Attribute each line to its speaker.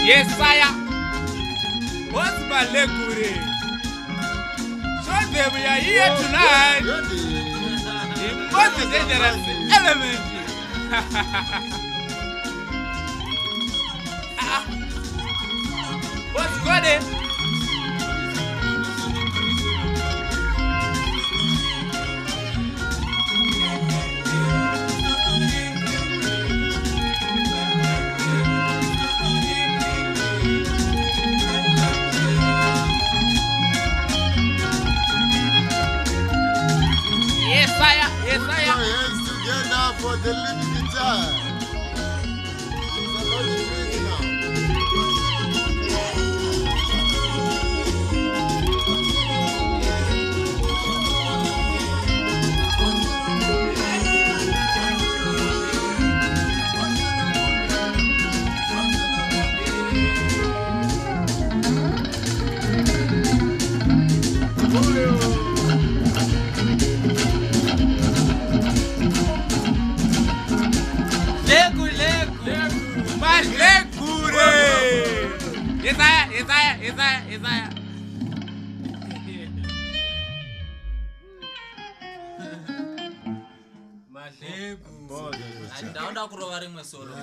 Speaker 1: Yes, sire. What's my leg? So we are here tonight. The most dangerous element. What's going on? Yes, sire. Yes, sire.
Speaker 2: Put your hands together for the lead guitar. It's about to read now.
Speaker 1: Mas legure! Isaiah.
Speaker 3: Ndaenda kurova rimwe soro.